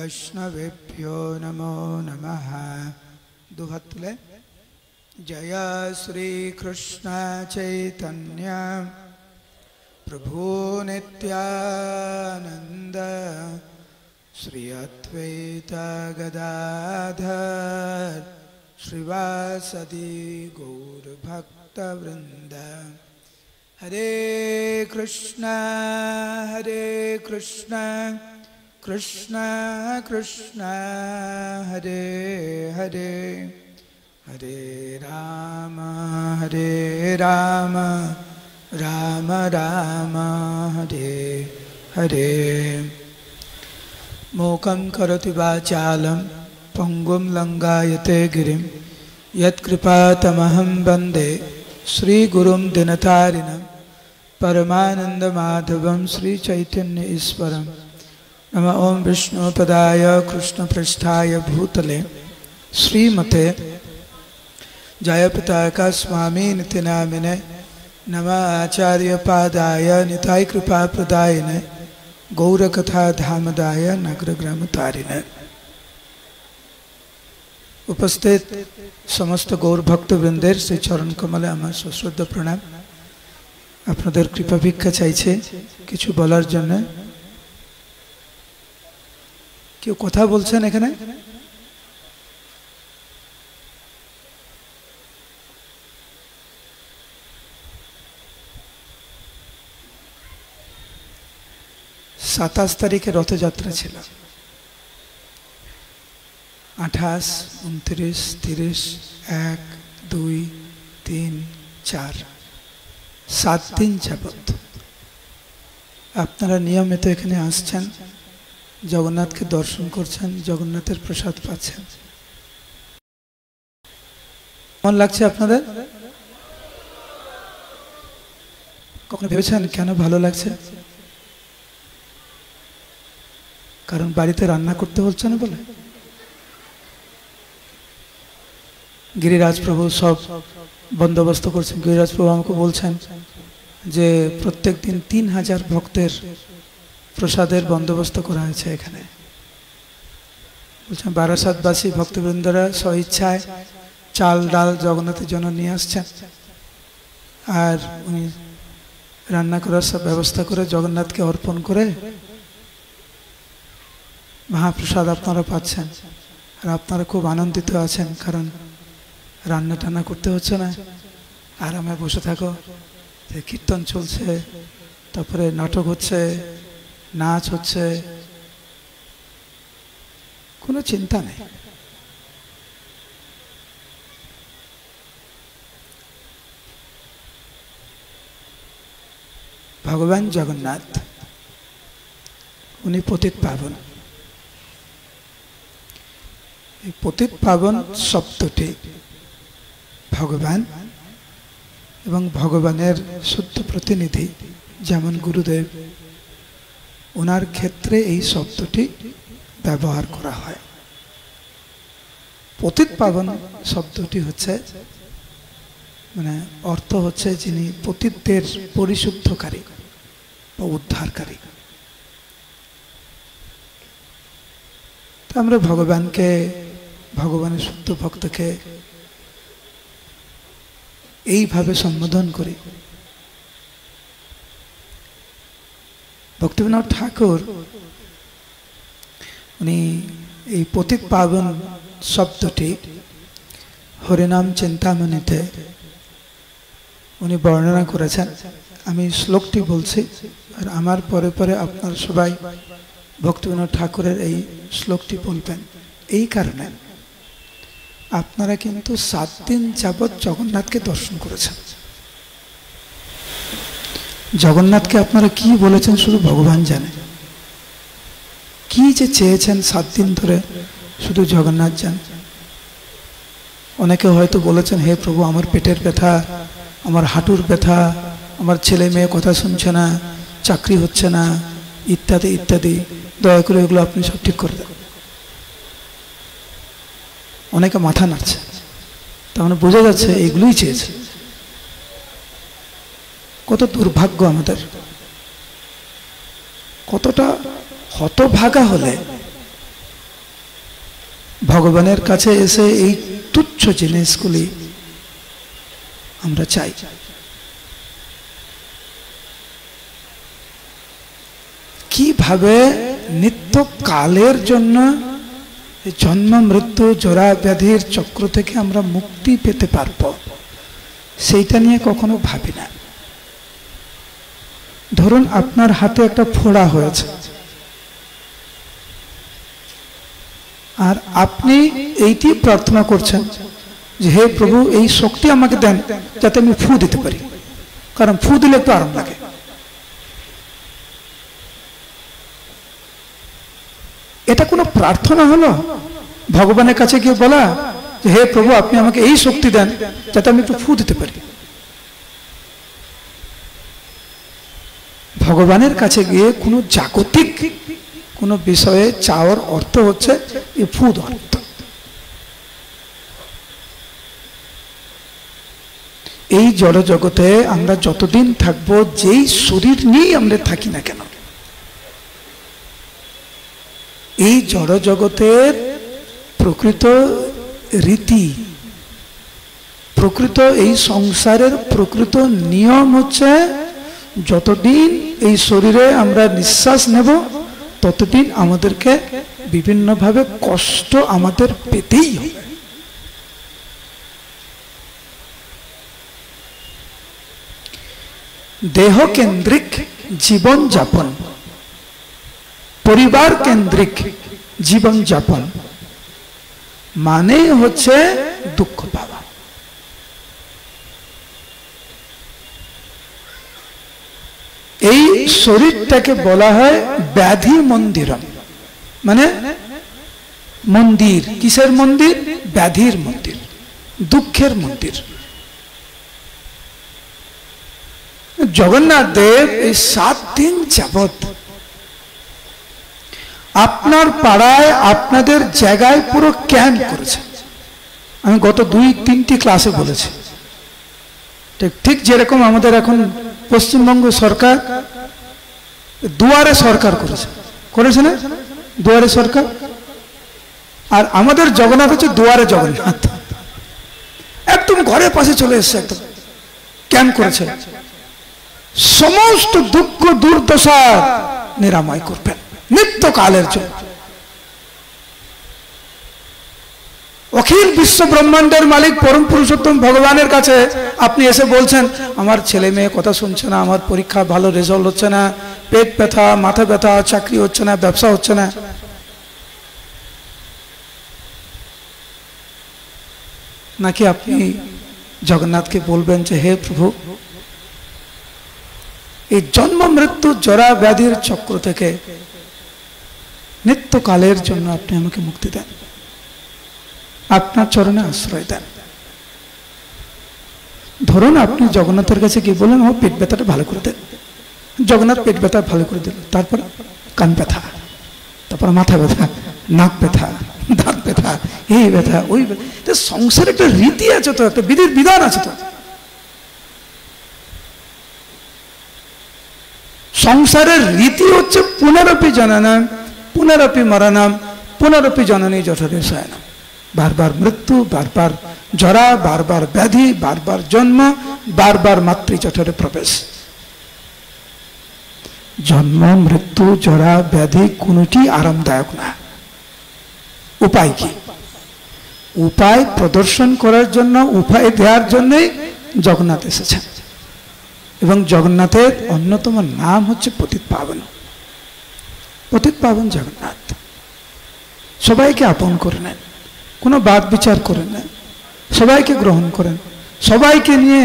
वैष्णवेभ्यो नमो नमः। दुहत्ले जय श्री कृष्ण चैतन्य प्रभु नित्यानंद श्री अद्वैत गदाधर श्रीवासदि गौर भक्त वृंद। हरे कृष्ण कृष्ण कृष्ण हरे हरे, हरे राम राम राम हरे हरे। मूकं करोति वाचालं पंगुं लंघयते गिरिं यत्कृपातमहं वन्दे श्रीगुरुं दिनतारिणं परमानन्दमाधवं श्रीचैतन्य ईश्वरं। नमः ओं विष्णुपदाय कृष्णपृष्ठाय भूतले श्रीमते जयपताका स्वामी नित्य नामिने। नमः आचार्य पादाय निताय कृपा प्रदायिने गौरकथा धामदाय नगरग्राम तारिणे। उपस्थित समस्त गौर भक्त वृंदेर से चरण कमले आमार सश्रद्धा प्रणाम। आपनादेर कृपा भिक्षा चाइछे किछु बलार जन्य। केउ कथा बोलछेन एखाने? साताश तारीखे रथयात्रा छिल। 28, 29, 30, 1, 2, 3, 4 7 दिन যাবত আপনারা নিয়মিত এখানে আসছেন, জগন্নাথকে দর্শন করছেন, জগন্নাথের প্রসাদ পাচ্ছেন। কেমন লাগছে আপনাদের? কখনো ভেবেছেন কেন ভালো লাগছে? কারণ বাড়িতে রান্না করতে হচ্ছে না বলে। गिरिराज प्रभु सब बंदोबस्त करছেন। गिरिराज प्रभु আমাকে বলছেন যে প্রত্যেক দিন 3000 ভক্তের প্রসাদের বন্দোবস্ত করা হয়েছে এখানে। বলছেন বারাসাতবাসী ভক্তবৃন্দরা স্বইচ্ছায় চাল ডাল জগন্নাথের জন্য নিয়ে আসছেন, আর উনি রান্না করার সব ব্যবস্থা করে জগন্নাথকে অর্পণ করে মহাপ্রসাদ আপনারা পাচ্ছেন। আর আপনারা খুব আনন্দিত আছেন, কারণ রান্না টান্না করতে হচ্ছে না, আরামে বসে থাকো। কীর্তন চলছে, তারপরে নাটক হচ্ছে, নাচ হচ্ছে, কোনো চিন্তা নেই। ভগবান জগন্নাথ উনি পতিত পাবন। এই পতিত পাবন শব্দটি ভগবান এবং ভগবানের সত্য প্রতিনিধি যেমন গুরুদেব, ওনার ক্ষেত্রে এই শব্দটি ব্যবহার করা হয়। পতিত পাবন শব্দটি হচ্ছে মানে অর্থ হচ্ছে যিনি পতিতদের পরিশুদ্ধকারী বা উদ্ধারকারী। তো আমরা ভগবানকে, ভগবানের শুদ্ধ ভক্তকে এইভাবে সম্বোধন করি। ভক্তিবিনোদ ঠাকুর উনি এই পতিত পাবন শব্দটি হরিনাম চিন্তামণিতে উনি বর্ণনা করেছেন। আমি শ্লোকটি বলছি, আর আমার পরে পরে আপনারা সবাই ভক্তিবিনোদ ঠাকুরের এই শ্লোকটি বলবেন। এই কারণে আপনারা কিন্তু 7 দিন যাবৎ জগন্নাথকে দর্শন করেছেন। জগন্নাথকে আপনারা কি বলেছেন শুধু ভগবান জানে। কি যে চেয়েছেন 7 দিন ধরে শুধু জগন্নাথ জানে। অনেকে হয়তো বলেছেন, হে প্রভু আমার পেটের ব্যথা, আমার হাঁটুর ব্যথা, আমার ছেলে মেয়ে কথা শুনছে না, চাকরি হচ্ছে না, ইত্যাদি ইত্যাদি, দয়া করে এগুলো আপনি সব ঠিক করে দেন। অনেকে মাথা নাড়ছে, তার মানে বোঝা যাচ্ছে এগুলোই চেয়েছে। কত দুর্ভাগ্য আমাদের, কতটা হতভাগা হলে ভগবানের কাছে এসে এই তুচ্ছ জিনিসগুলি আমরা চাই। কিভাবে নিত্য কালের জন্য জন্ম মৃত্যু জরা ব্যাধির চক্র থেকে আমরা মুক্তি পেতে পারবো, সেইটা নিয়ে কখনো ভাবি না। ধরুন আপনার হাতে একটা ফোড়া হয়েছে, আর আপনি এইটি প্রার্থনা করছেন যে হে প্রভু এই শক্তি আমাকে দেন যাতে আমি ফু দিতে পারি, কারণ ফু দিলে একটু আরাম লাগে। এটা কোনো প্রার্থনা হলো? ভগবানের কাছে গিয়ে বলা যে হে প্রভু আপনি আমাকে এই শক্তি দেন যাতে আমি একটু ফু দিতে পারি। ভগবানের কাছে গিয়ে কোনো জাগতিক কোনো বিষয়ে চাওয়ার অর্থ হচ্ছে এই ফু দেওয়ার অর্থ। এই জড় জগতে আমরা যতদিন থাকবো, যেই শরীর নিয়েই আমরা থাকি না কেন, এই জড় জগতের প্রকৃত রীতি, প্রকৃত এই সংসারের প্রকৃত নিয়ম হচ্ছে যতদিন এই শরীরে আমরা নিঃশ্বাস নেব ততদিন আমাদেরকে বিভিন্নভাবে কষ্ট আমাদের পেতেই হবে। দেহ কেন্দ্রিক জীবন যাপন, পরিবার কেন্দ্রিক জীবন যাপন মানে হচ্ছে দুঃখ পাওয়া। এই শরীরটাকে বলা হয় ব্যাধি মন্দিরম, মানে মন্দির। কিসের মন্দির? ব্যাধির মন্দির, দুঃখের মন্দির। জগন্নাথ দেব এই 7 দিন যাবত আপনার পাড়ায় আপনাদের জায়গায় পুরো ক্যাম্প করেছে। আমি গত 2-3টি ক্লাসে বলেছি, ঠিক যেরকম আমাদের এখন পশ্চিমবঙ্গ সরকার দুয়ারে সরকার করেছে না, দুয়ারে সরকার, আর আমাদের জগন্নাথ হচ্ছে দুয়ারে জগন্নাথ। একদম ঘরের পাশে চলে এসছে, একদম ক্যাম্প করেছে। সমস্ত দুঃখ দুর্দশা নিরাময় করবেন নিত্যকালের জন্য। অখিল বিশ্ব ব্রহ্মাণ্ডের মালিক পরম পুরুষোত্তম ভগবানের কাছে আপনি এসে বলছেন আমার ছেলে মেয়ে কথা শুনছে না, আমার পরীক্ষা ভালো রেজাল্ট হচ্ছে না, পেট ব্যথা, মাথা ব্যথা, চাকরি হচ্ছে না, ব্যবসা হচ্ছে না। নাকি আপনি জগন্নাথকে বলবেন যে হে প্রভু এই জন্ম মৃত্যু জরা ব্যাধির চক্র থেকে নিত্যকালের জন্য আপনি আমাকে মুক্তি দেন, আপনার চরণে আশ্রয় দেন। ধরুন আপনি জগন্নাথের কাছে গিয়ে বললেন আমার পেট ব্যথাটা ভালো করে দেন, জগন্নাথ পেট ব্যথা ভালো করে দিল, তারপর কান ব্যথা, তারপর মাথা ব্যথা, নাক ব্যথা, দাঁত ব্যথা, এই ব্যথা, ওই ব্যথা। সংসারে একটা রীতি আছে তো, একটা বিধির বিধান আছে তো। সংসারের রীতি হচ্ছে পুনরপি জননম পুনরপি মরণম পুনরপি জননী জঠরে শয়নম। বারবার মৃত্যু, বারবার জরা, বারবার ব্যাধি, বারবার জন্ম, বারবার মাতৃ জঠরে প্রবেশ। জন্ম মৃত্যু জরা ব্যাধি কোনটি আরামদায়ক না। উপায় কি? উপায় প্রদর্শন করার জন্য, উপায় দেওয়ার জন্যই জগন্নাথ এসেছেন। এবং জগন্নাথের অন্যতম নাম হচ্ছে পতিত পাবন। পতিত পাবন জগন্নাথ সবাইকে আপন করে নেন, কোনো বাদ বিচার করেন না, সবাইকে গ্রহণ করেন, সবাইকে নিয়ে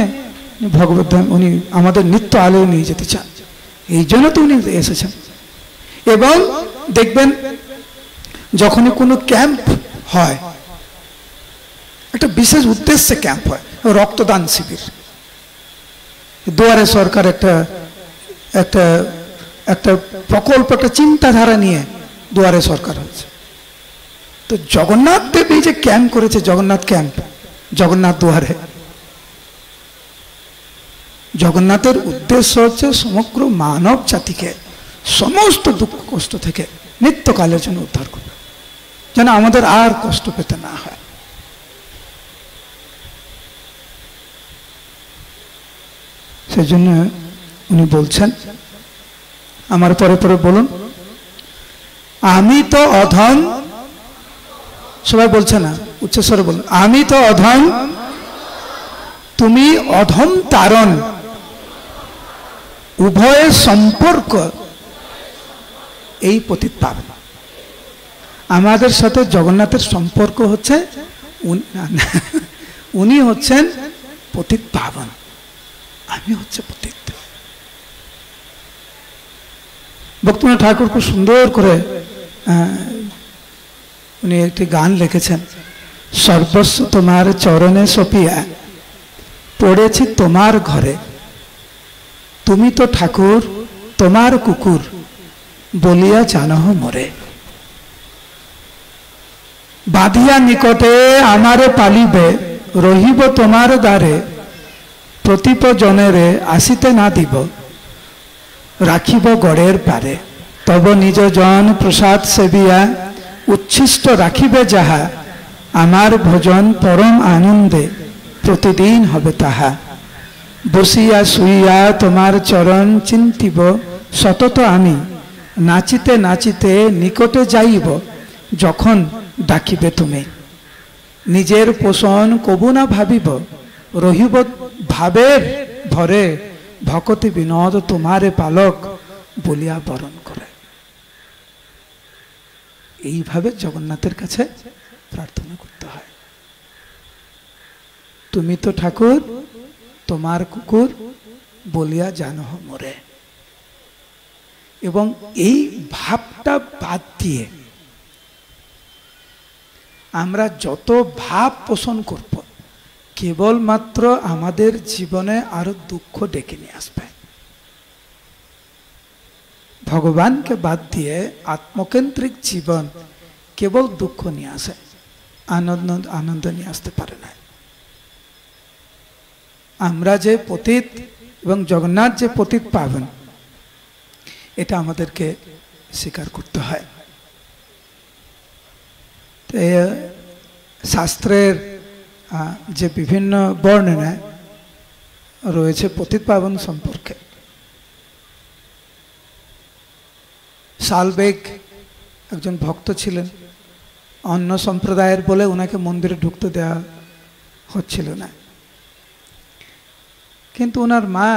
ভগবত ধাম উনি আমাদের নিত্য আলো নিয়ে যেতে চান। এই জন্য তো উনি এসেছেন। এবং দেখবেন যখনই কোনো ক্যাম্প হয়, একটা বিশেষ উদ্দেশ্যে ক্যাম্প হয়, রক্তদান শিবির। দুয়ারে সরকার একটা একটা একটা প্রকল্প, একটা চিন্তাধারা নিয়ে দুয়ারে সরকার হচ্ছে। তো জগন্নাথ দেব এই যে ক্যাম্প করেছে, জগন্নাথ ক্যাম্প, জগন্নাথ দুয়ারে, জগন্নাথের উদ্দেশ্য হচ্ছে সমগ্র মানব জাতিকে সমস্ত দুঃখ কষ্ট থেকে নিত্যকালের জন্য উদ্ধার করবে। যেন আমাদের আর কষ্ট পেতে না হয়। সেই জন্য উনি বলছেন, আমার পরে পরে বলুন, আমি তো অধম, সবাই বলছে না, উচ্চস্বরে বলুন, আমি তো অধম, তুমি অধম তারণ, উভয়ের সম্পর্ক এই পতিত পাবন। আমাদের সাথে জগন্নাথের সম্পর্ক হচ্ছে, উনি হচ্ছেন পতিত পাবন, আমি হচ্ছে পতিত। ভক্তিনাথ ঠাকুর খুব সুন্দর করে উনি একটি গান লিখেছেন, সর্বস্ব তোমার চরণে সপিয়া পড়েছি তোমার ঘরে, তুমি তো ঠাকুর তোমার কুকুর বলিয়া জানহ মোরে, বাঁধিয়া নিকটে আমারে পালিবে, রহিব তোমার দ্বারে, প্রতিপ জনেরে আসিতে না দিব, রাখিব গড়ের পারে, তব নিজ জন প্রসাদ সেবিয়া উচ্ছিষ্ট রাখিবে যাহা, আমার ভোজন পরম আনন্দে প্রতিদিন হবে তাহা, বসিয়া শুইয়া তোমার চরণ চিন্তিব সতত আমি, নাচিতে নাচিতে নিকটে যাইব যখন ডাকিবে তুমি, নিজের পোষণ কবু না ভাবিব, রহিব ভাবের ভরে, ভকতি বিনোদ তোমারে পালক বলিয়া বরণ করে। এইভাবে জগন্নাথের কাছে প্রার্থনা করতে হয়, তুমি তো ঠাকুর তোমার কুকুর বলিয়া জানহ মোরে। এবং এই ভাবটা বাদ দিয়ে আমরা যত ভাব পোষণ করব, কেবলমাত্র আমাদের জীবনে আরো দুঃখ ডেকে নিয়ে আসবে। ভগবানকে বাদ দিয়ে আত্মকেন্দ্রিক জীবন কেবল দুঃখ নিয়ে আসে, আনন্দ নিয়ে আসতে পারে না। আমরা যে পতিত এবং জগন্নাথ যে পতিত পাবন, এটা আমাদেরকে স্বীকার করতে হয়। শাস্ত্রের যে বিভিন্ন বর্ণনা রয়েছে পতিত পাবন সম্পর্কে, শালবেগ একজন ভক্ত ছিলেন, অন্য সম্প্রদায়ের বলে ওনাকে মন্দিরে ঢুকতে দেওয়া হচ্ছিল না, কিন্তু ওনার মা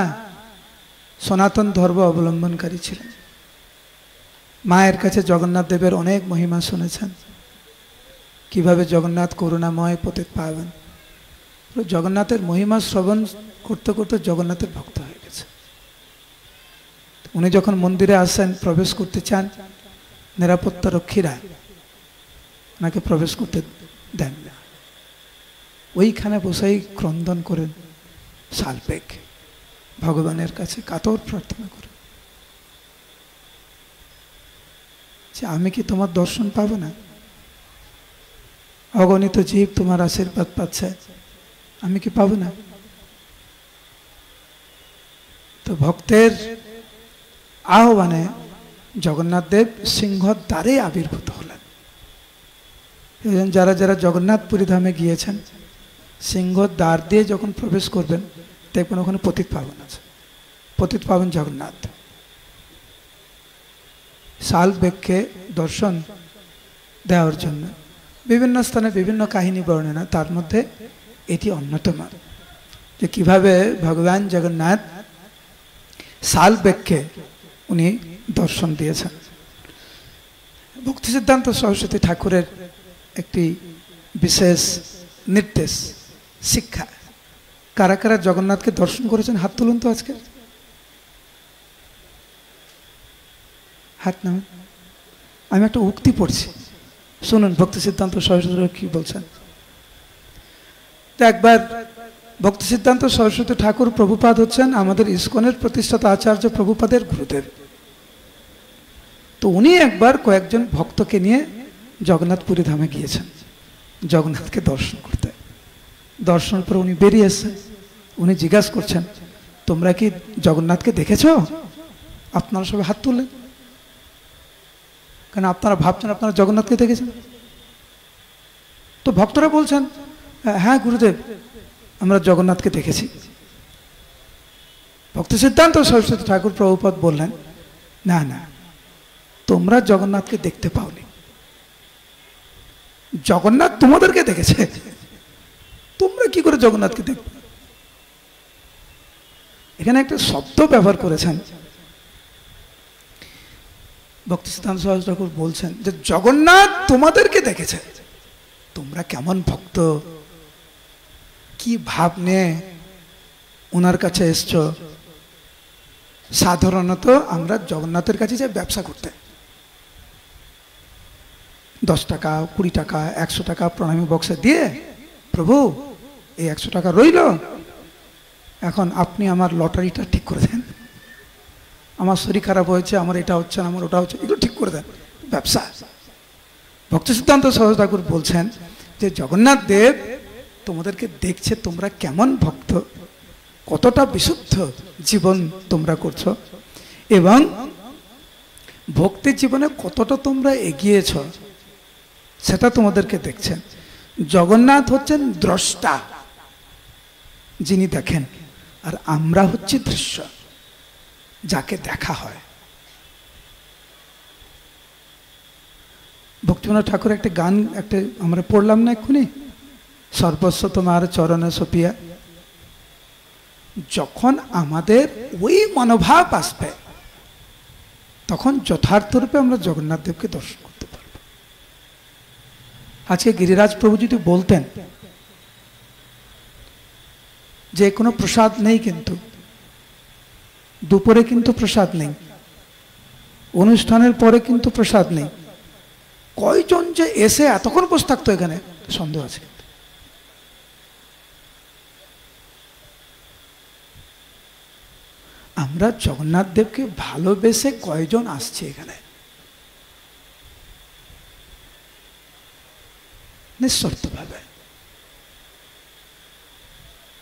সনাতন ধর্ম অবলম্বনকারী ছিলেন। মায়ের কাছে জগন্নাথ দেবের অনেক মহিমা শুনেছেন, কিভাবে জগন্নাথ করুণাময় পতিত পাবন। জগন্নাথের মহিমা শ্রবণ করতে করতে জগন্নাথের ভক্ত হয়ে গেছে। উনি যখন মন্দিরে আসেন, প্রবেশ করতে চান, নিরাপত্তা রক্ষীরা ওনাকে প্রবেশ করতে দেন না, ওইখানে বসেই ক্রন্দন করেন শালবেগ, ভগবানের কাছে কাতর প্রার্থনা করেন যে আমি কি তোমার দর্শন পাবো না? অগণিত জীব তোমার আশীর্বাদ পাচ্ছে, আমি কি পাবো না? তো ভক্তের আহ্বানে জগন্নাথ দেব সিংহর দ্বারে আবির্ভূত হলেন। যারা যারা জগন্নাথপুরী ধামে গিয়েছেন, সিংহর দ্বার দিয়ে যখন প্রবেশ করবেন, দেখবেন ওখানে পতিত পাবন আছে, পতিত পাবন জগন্নাথ। শালবেগকে দর্শন দেওয়ার জন্য বিভিন্ন স্থানে বিভিন্ন কাহিনী বর্ণনা, তার মধ্যে এটি অন্যতম, যে কিভাবে ভগবান জগন্নাথ শালবেগকে উনি দর্শন দিয়েছেন। ভক্তি সিদ্ধান্ত সরস্বতী ঠাকুরের একটি বিশেষ নির্দেশ, শিক্ষা। কারা কারা জগন্নাথকে দর্শন করেছেন হাত তুলুন তো আজকে, হাত নামান। আমি একটা উক্তি পড়ছি, শুনুন ভক্তি সিদ্ধান্ত সরস্বতী কি বলছেন। একবার ভক্তি সিদ্ধান্ত সরস্বতী ঠাকুর প্রভুপাদ হচ্ছেন আমাদের ইস্কনের প্রতিষ্ঠাতা আচার্য প্রভুপাদের গুরুদেব। তো উনি একবার কয়েকজন ভক্তকে নিয়ে জগন্নাথপুরী ধামে গিয়েছেন জগন্নাথকে দর্শন করতে। দর্শন পরে উনি বেরিয়ে এসেছেন, উনি জিজ্ঞাসা করছেন, তোমরা কি জগন্নাথকে দেখেছো? আপনারা সবাই হাত তুললেন, কারণ আপনারা ভাবছেন আপনারা জগন্নাথকে দেখেছেন। তো ভক্তরা বলছেন, হ্যাঁ গুরুদেব, আমরা জগন্নাথকে দেখেছি। ভক্তি সিদ্ধান্ত সরস্বতী ঠাকুর প্রভুপাদ বললেন, না না, তোমরা জগন্নাথকে দেখতে পাওনি, জগন্নাথ তোমাদেরকে দেখেছে, তোমরা কি করে জগন্নাথকে দেখবে? এখানে একটা শব্দ ব্যবহার করেছেন। ভক্তি সিদ্ধান্ত সরস্বতী ঠাকুর বলছেন যে জগন্নাথ তোমাদেরকে দেখেছে, তোমরা কেমন ভক্ত, কি ভাব নিয়ে ওনার কাছে এসছো। সাধারণত আমরা জগন্নাথের কাছে যাই ব্যবসা করতে, 10 টাকা 20 টাকা 100 টাকা প্রণামী বক্সে দিয়ে, প্রভু এই 100 টাকা রইল, এখন আপনি আমার লটারিটা ঠিক করে দেন, আমার শরীর খারাপ হয়েছে, আমার এটা হচ্ছে না, আমার ওটা হচ্ছে, এগুলো ঠিক করে দেন। ব্যবসা। ভক্তি সিদ্ধান্ত সরস্বতী ঠাকুর বলছেন যে জগন্নাথ দেব তোমাদেরকে দেখছে, তোমরা কেমন ভক্ত, কতটা বিশুদ্ধ জীবন তোমরা করছো, এবং ভক্তি জীবনে কতটা তোমরা এগিয়েছ সেটা তোমাদেরকে দেখছেন। জগন্নাথ হচ্ছেন দ্রষ্টা, যিনি দেখেন, আর আমরা হচ্ছি দৃশ্য, যাকে দেখা হয়। ভক্তিবিনোদ ঠাকুর একটা গান একটা আমরা পড়লাম না এক্ষুনি, সর্বস্ব তোমার চরণে সপিয়া। যখন আমাদের ওই মনোভাব আসবে, তখন যথার্থরূপে আমরা জগন্নাথ দেবকে দর্শন করতে পারব। আজকে গিরিরাজ প্রভু যদি বলতেন যে কোনো প্রসাদ নেই, কিন্তু দুপুরে কিন্তু প্রসাদ নেই, অনুষ্ঠানের পরে কিন্তু প্রসাদ নেই, কয়জন যে এসে এতক্ষণ বসে থাকতো এখানে সন্দেহ আছে। আমরা জগন্নাথ দেবকে ভালোবেসে কয়জন আসছে এখানে? নিঃশর্তভাবে।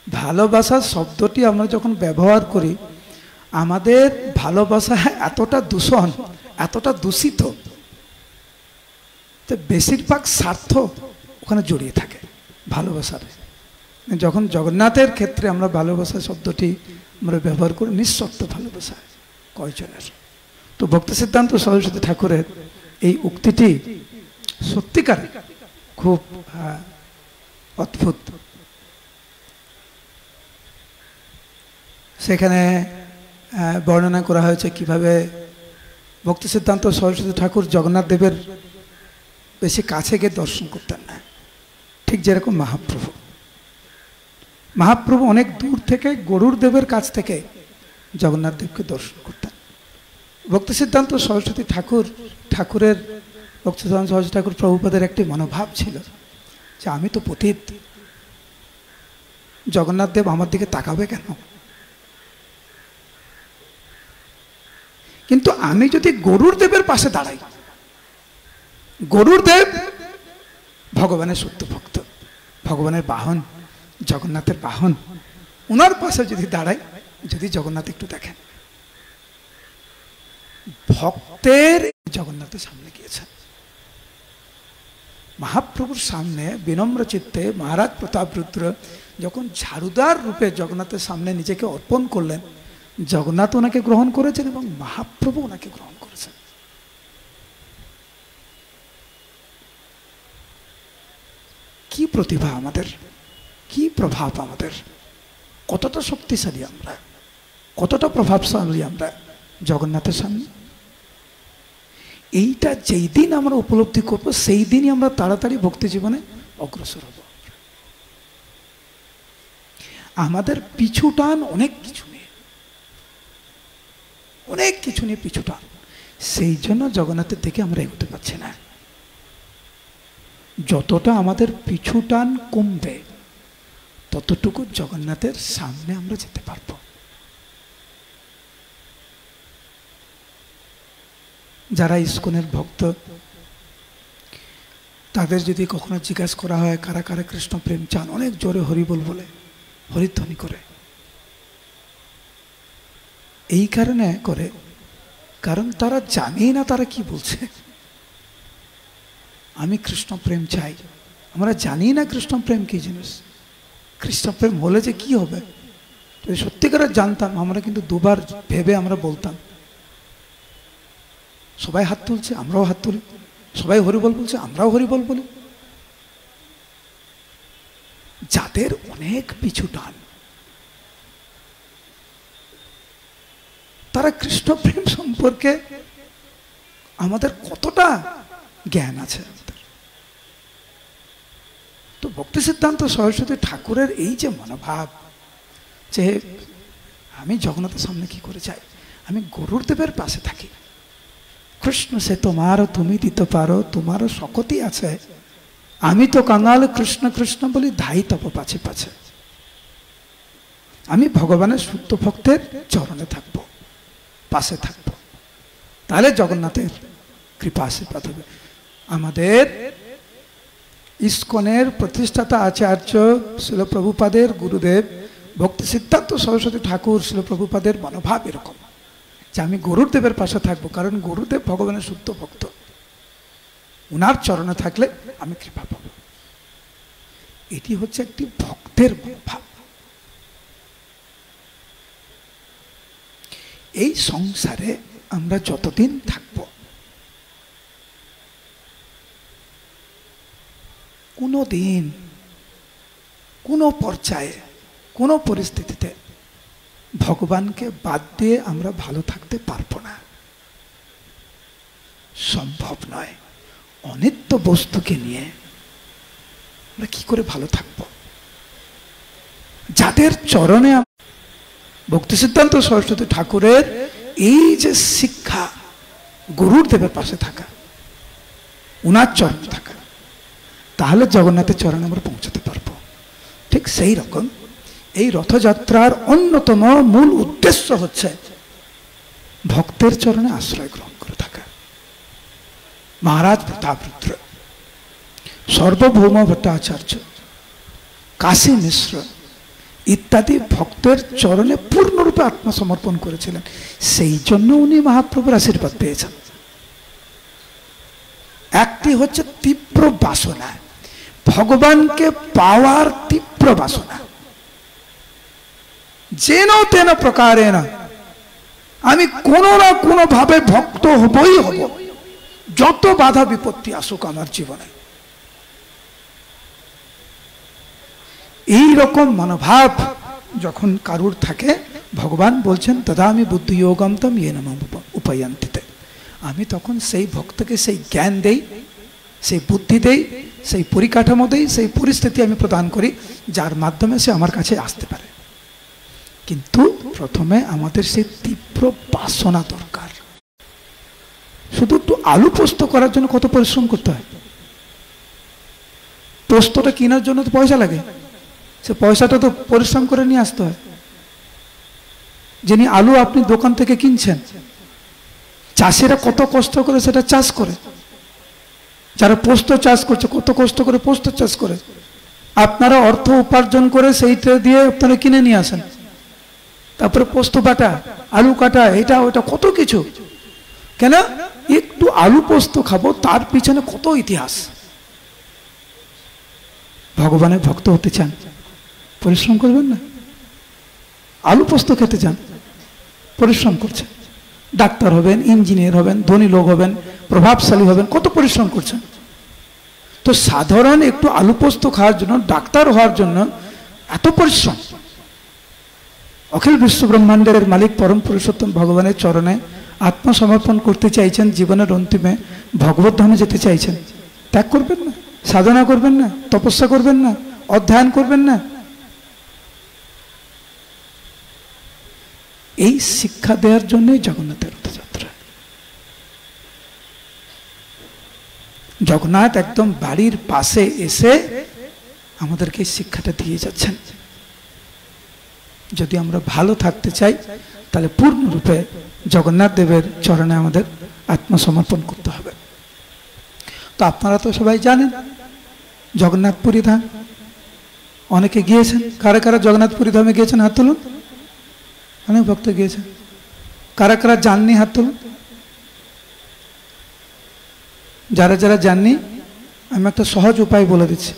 ভালোবাসা শব্দটি আমরা যখন ব্যবহার করি, আমাদের ভালোবাসা এতটা দূষণ, এতটা দূষিত, তো বেশিরভাগ স্বার্থ ওখানে জড়িয়ে থাকে ভালোবাসার। যখন জগন্নাথের ক্ষেত্রে আমরা ভালোবাসা শব্দটি আমরা ব্যবহার করি, নিঃশর্ত ভালোবাসা কয়জনের। তো ভক্তি সিদ্ধান্ত সরস্বতী ঠাকুরের এই উক্তিটি সত্যিকার খুব অদ্ভুত। সেখানে বর্ণনা করা হয়েছে কিভাবে ভক্তি সিদ্ধান্ত সরস্বতী ঠাকুর জগন্নাথ দেবের বেশি কাছে গিয়ে দর্শন করতেন না, ঠিক যেরকম মহাপ্রভু অনেক দূর থেকে গরুর দেবের কাছ থেকে জগন্নাথ দেবকে দর্শন করতেন। ভক্তি সিদ্ধান্ত সরস্বতী ঠাকুরের ভক্তি সিদ্ধান্ত সরস্বতী ঠাকুর প্রভুপাদের একটি মনোভাব ছিল যে আমি তো পতিত, জগন্নাথ দেব আমার দিকে তাকাবে কেন? কিন্তু আমি যদি গরুর দেবের পাশে দাঁড়াই, গরুর দেব ভগবানের সত্য ভক্ত, ভগবানের বাহন, জগন্নাথের বাহন, ওনার পাশে যদি দাঁড়াই, যদি জগন্নাথ একটু দেখেন, ভক্তের জগন্নাথের সামনে গিয়েছেন। মহাপ্রভুর সামনে বিনম্র চিত্তে মহারাজ প্রতাপ রুদ্র যখন ঝাড়ুদার রূপে জগন্নাথের সামনে নিজেকে অর্পণ করলেন, জগন্নাথ ওনাকে গ্রহণ করেছেন এবং মহাপ্রভু ওনাকে গ্রহণ করেছেন। কি প্রতিভা আমাদের, কি প্রভাব আমাদের, কতটা শক্তিশালী আমরা, কতটা প্রভাবশালী আমরা জগন্নাথের সামনে। এইটা যেই দিন আমরা উপলব্ধি করবো, সেই দিনই আমরা তাড়াতাড়ি ভক্তি জীবনে অগ্রসর হব। আমাদের পিছু টান অনেক কিছু নিয়ে, অনেক কিছু নিয়ে পিছু টান, সেই জন্য জগন্নাথের দিকে আমরা এগোতে পারছি না। যতটা আমাদের পিছু টান কমবে, ততটুকু জগন্নাথের সামনে আমরা যেতে পারবো। যারা ইস্কনের ভক্ত, তাদের যদি কখনো জিজ্ঞাসা করা হয় কারা কারা কৃষ্ণ প্রেম চান, অনেক জোরে হরিবোল বলে, হরিধ্বনি করে। এই কারণে করে, কারণ তারা জানেই না তারা কি বলছে। আমি কৃষ্ণ প্রেম চাই, আমরা জানি না কৃষ্ণ প্রেম কি জিনিস, কৃষ্ণ প্রেম হলে যে কি হবে। যদি সত্যিকারের জানতাম আমরা কিন্তু দুবার ভেবে আমরা বলতাম। সবাই হাত তুলছে, আমরাও হাত তুলি, সবাই হরিবল বলছে, আমরাও হরিবল বলি। যাদের অনেক পিছু টান, তারা কৃষ্ণ প্রেম সম্পর্কে আমাদের কতটা জ্ঞান আছে। তো ভক্তি সিদ্ধান্ত সরস্বতী ঠাকুরের এই যে মনোভাব যে আমি জগন্নাথের সামনে কি করে চাই, আমি গরুরদেবের পাশে থাকি। কৃষ্ণ সে তোমারও তুমি দিতে পারো, তোমারও শকতি আছে, আমি তো কাঙাল কৃষ্ণ কৃষ্ণ বলি ধাই তপ পাছে পাছে। আমি ভগবানের শুদ্ধ ভক্তের চরণে থাকবো, পাশে থাকবো, তাহলে জগন্নাথের কৃপা আশীর্বাদ হবে। আমাদের ইস্কনের প্রতিষ্ঠাতা আচার্য শিল প্রভুপাদের গুরুদেব ভক্তি সিদ্ধান্ত সরস্বতী ঠাকুর শিল প্রভুপাদের মনোভাব এরকম যে আমি গুরুদেবের পাশে থাকবো, কারণ গুরুদেব ভগবানের শুদ্ধ ভক্ত, উনার চরণে থাকলে আমি কৃপা পাবো। এটি হচ্ছে একটি ভক্তের মনোভাব। এই সংসারে আমরা যতদিন থাকবো কোনো দিন কোনো পর্যায়ে কোনো পরিস্থিতিতে ভগবানকে বাদ দিয়ে আমরা ভালো থাকতে পারবো না, সম্ভব নয়। অনিত্য বস্তুকে নিয়ে আমরা কি করে ভালো থাকবো? যাদের চরণে ভক্তি সিদ্ধান্ত সরস্বতী ঠাকুরের এই যে শিক্ষা, গুরুদেবের পাশে থাকা, উনার চরণে থাকা, তাহলে জগন্নাথের চরণে আমরা পৌঁছাতে পারবো। ঠিক সেই রকম এই রথযাত্রার অন্যতম মূল উদ্দেশ্য হচ্ছে ভক্তের চরণে আশ্রয় গ্রহণ করে থাকা। মহারাজ প্রতাপরুদ্র, সার্বভৌম ভট্টাচার্য, কাশী মিশ্র ইত্যাদি ভক্তের চরণে পূর্ণরূপে আত্মসমর্পণ করেছিলেন। সেই জন্য উনি মহাপ্রভুর আশীর্বাদ পেয়েছেন। একটি হচ্ছে তীব্র বাসনা, ভগবানকে পাওয়ার তীব্র বাসনা, যেন তেন প্রকারে না আমি কোনো না কোনো ভাবে ভক্ত হবই হব, যত বাধা বিপত্তি আসুক আমার জীবনে। এই রকম মনোভাব যখন কারুর থাকে, ভগবান বলছেন তদা আমি বুদ্ধি যোগম তম ইয়েন মাম উপায়ান্তিতে, আমি তখন সেই ভক্তকে সেই জ্ঞান দেই, সেই বুদ্ধি দেই, সেই পরিকাঠামো দেই, সেই পরিস্থিতি আমি প্রদান করি যার মাধ্যমে সে আমার কাছে আসতে পারে। কিন্তু প্রথমে আমাদের সেই তীব্র বাসনা দরকার। শুধু একটু আলু পোস্ত করার জন্য কত পরিশ্রম করতে হয়? পোস্তটা কেনার জন্য তো পয়সা লাগে, সে পয়সাটা তো পরিশ্রম করে নিয়ে আসতে হয়। যিনি আলু আপনি দোকান থেকে কিনছেন, চাষিরা কত কষ্ট করে সেটা চাষ করে, যারা পোস্ত চাষ করছে কত কষ্ট করে পোস্ত চাষ করে, আপনারা অর্থ উপার্জন করে সেইটা দিয়ে আপনারা কিনে নিয়ে আসেন। তারপরে পোস্ত বাটা, আলু কাটা, এটা ওটা কত কিছু। কেন? একটু আলু পোস্ত খাবো, তার পিছনে কত ইতিহাস। ভগবানের ভক্ত হতে চান, পরিশ্রম করবেন না? আলু পোস্ত খেতে চান, পরিশ্রম করছেন। ডাক্তার হবেন, ইঞ্জিনিয়ার হবেন, ধনী লোক হবেন, প্রভাবশালী হবেন, কত পরিশ্রম করছেন। তো সাধারণ একটু আলু পোস্ত খাওয়ার জন্য, ডাক্তার হওয়ার জন্য এত পরিশ্রম। অখিল বিশ্ব ব্রহ্মাণ্ডের মালিক পরম পুরুষোত্তম ভগবানের চরণে আত্মসমর্পণ করতে চাইছেন, জীবনের অন্তিমে ভগবত ধামে যেতে চাইছেন। ত্যাগ করবেন না? সাধনা করবেন না? তপস্যা করবেন না? অধ্যয়ন করবেন না? এই শিক্ষা দেওয়ার জন্যই জগন্নাথের রথযাত্রা। জগন্নাথ একদম বাড়ির পাশে এসে আমাদেরকে শিক্ষাটা দিয়ে যাচ্ছেন। যদি আমরা ভালো থাকতে চাই তাহলে পূর্ণরূপে জগন্নাথ দেবের চরণে আমাদের আত্মসমর্পণ করতে হবে। তো আপনারা তো সবাই জানেন জগন্নাথপুরী ধাম, অনেকে গিয়েছেন। কারা কারা জগন্নাথপুরী ধামে গিয়েছেন হাত তুলুন। অনেক ভক্ত গিয়েছেন। কারা কারা যাননি হাত তুলুন। যারা যারা যাননি আমি একটা সহজ উপায় বলে দিচ্ছি।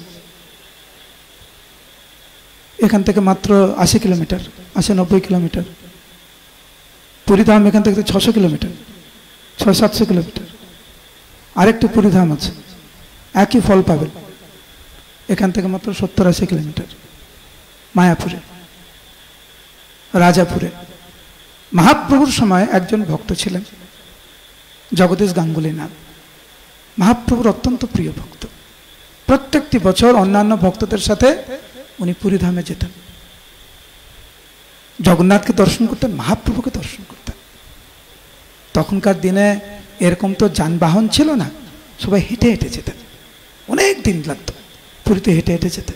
এখান থেকে মাত্র 80 কিলোমিটার, 80-90 কিলোমিটার। পুরীধাম এখান থেকে 600 কিলোমিটার, 600-700 কিলোমিটার। আরেকটি পুরীধাম আছে, একই ফল পাবেন, এখান থেকে মাত্র 70-80 কিলোমিটার, মায়াপুরে, রাজাপুরে। মহাপ্রভুর সময় একজন ভক্ত ছিলেন, জগদীশ গাঙ্গুলী নাম। মহাপ্রভুর অত্যন্ত প্রিয় ভক্ত। প্রত্যেকটি বছর অন্যান্য ভক্তদের সাথে উনি পুরীধামে যেতেন, জগন্নাথকে দর্শন করতেন, মহাপ্রভুকে দর্শন করতেন। তখনকার দিনে এরকম তো যানবাহন ছিল না, সবাই হেঁটে হেঁটে যেতেন, অনেক দিন লাগতো পুরীতে হেঁটে হেঁটে যেতে।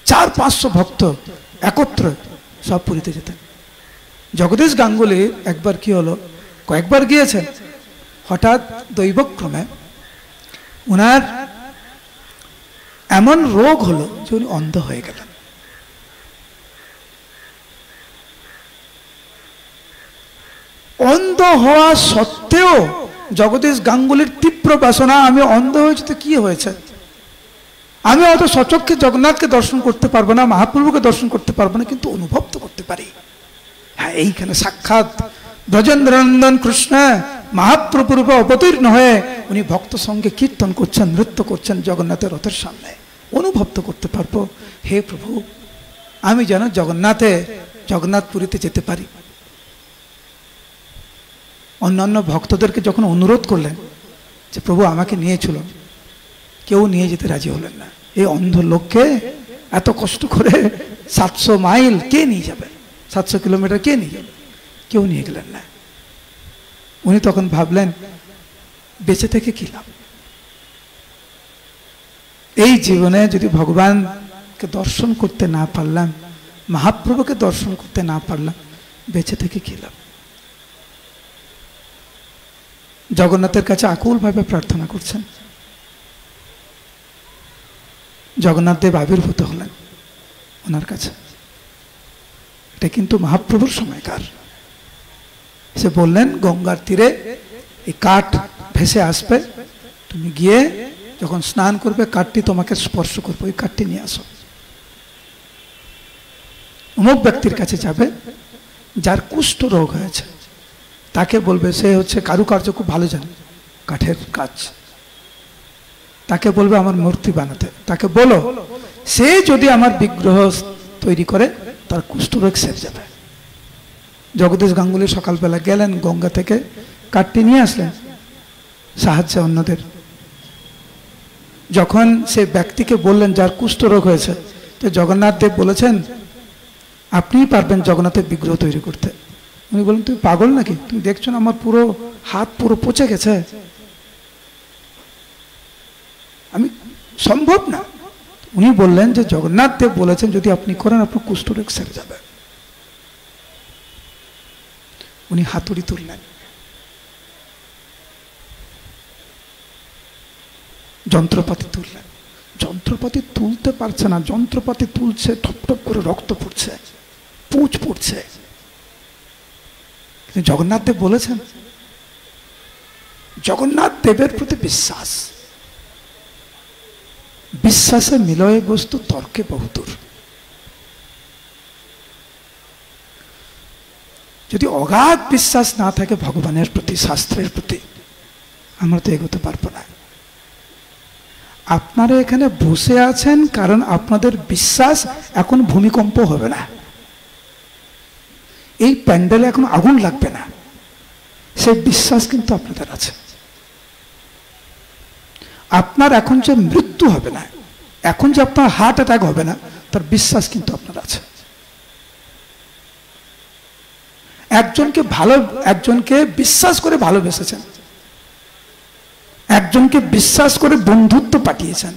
400-500 ভক্ত একত্র সব পুরীতে যেতেন। জগদীশ গাঙ্গুলী একবার কি হলো, কয়েকবার গিয়েছেন, হঠাৎ দৈবক্রমে ওনার এমন রোগ হলো যে উনি অন্ধ হয়ে গেলেন। অন্ধ হওয়া সত্ত্বেও জগদীশ গাঙ্গুলীর তীব্র বাসনা, আমি অন্ধ হয়েছি তো কি হয়েছে, আমি অত সচক্ষে জগন্নাথকে দর্শন করতে পারবো না, মহাপ্রভুকে দর্শন করতে পারবো না, কিন্তু অনুভব তো করতে পারি। হ্যাঁ, এইখানে সাক্ষাৎ ব্রজেন্দ্রনন্দন কৃষ্ণ মহাপ্রভুর উপর অবতীর্ণ হয়ে উনি ভক্ত সঙ্গে কীর্তন করছেন, নৃত্য করছেন জগন্নাথের রথের সামনে, অনুভব তো করতে পারবো। হে প্রভু, আমি যেন জগন্নাথ পুরীতে যেতে পারি। অন্যান্য ভক্তদেরকে যখন অনুরোধ করলেন যে প্রভু আমাকে নিয়ে চলুন, কেউ নিয়ে যেতে রাজি হলেন না। এই অন্ধ লোককে এত কষ্ট করে 700 মাইল কে নিয়ে যাবে, 700 কিলোমিটার কে নিয়ে যাবে, কেউ নিয়ে গেলেন না। উনি তখন ভাবলেন, বেঁচে থেকে কি লাভ, এই জীবনে যদি ভগবানকে দর্শন করতে না পারলাম, মহাপ্রভুকে দর্শন করতে না পারলাম, বেঁচে থেকে কি লাভ। জগন্নাথের কাছে আকুল ভাবে প্রার্থনা করছেন। জগন্নাথ দেব আবির্ভূত হলেন ওনার কাছে। এটা কিন্তু মহাপ্রভুর সময়কার। সে বললেন, গঙ্গার তীরে এই কাঠ ভেসে আসবে, তুমি গিয়ে যখন স্নান করবে কাঠটি তোমাকে স্পর্শ করবে, ওই কাঠটি নিয়ে আসো। অমুক ব্যক্তির কাছে যাবে যার কুষ্ঠ রোগ হয়েছে, তাকে বলবে, সে হচ্ছে কারুকার্য খুব ভালো জানে, কাঠের কাজ, তাকে বলবে আমার মূর্তি বানাতে, তাকে বলো সে যদি আমার বিগ্রহ তৈরি করে তার কুষ্ঠরোগ সেরে যাবে। জগদীশ গাঙ্গুলী সকালবেলা গেলেন, গঙ্গা থেকে কাঠটি নিয়ে আসলেন সাহায্যে অন্যদের। যখন সে ব্যক্তিকে বললেন যার কুষ্ঠরোগ হয়েছে, তো জগন্নাথ দেব বলেছেন আপনিই পারবেন জগন্নাথের বিগ্রহ তৈরি করতে। উনি বললেন, তুমি পাগল নাকি, তুমি দেখছো না আমার পুরো হাত পুরো পচে গেছে, আমি সম্ভব না। উনি বললেন যে জগন্নাথ দেব বলেছেন যদি আপনি করেন আপনার কুষ্ঠরোগ সেরে যাবে। উনি হাতুড়ি তুললেন, যন্ত্রপাতি তুললেন, যন্ত্রপাতি তুলতে পারছে না, যন্ত্রপাতি তুলছে, ঠপ ঠপ করে রক্ত পড়ছে, পুঁজ পড়ছে। জগন্নাথ দেব বলেছেন, জগন্নাথ দেবের প্রতি বিশ্বাস, বিশ্বাসে মিলয় বস্তু তর্কে বহুদূর। যদি অগাধ বিশ্বাস না থাকে ভগবানের প্রতি, শাস্ত্রের প্রতি, আমরা তো এগোতে পারবো না। আপনারা এখানে বসে আছেন কারণ আপনাদের বিশ্বাস এখন ভূমিকম্প হবে না, এই প্যান্ডেলে এখন আগুন লাগবে না, সেই বিশ্বাস কিন্তু আপনাদের আছে। আপনার এখন যে মৃত্যু হবে না, এখন যে আপনার হার্ট অ্যাটাক হবে না, তার বিশ্বাস কিন্তু আপনার আছে। একজনকে বিশ্বাস করে ভালোবেসেছেন, একজনকে বিশ্বাস করে বন্ধুত্ব পাঠিয়েছেন,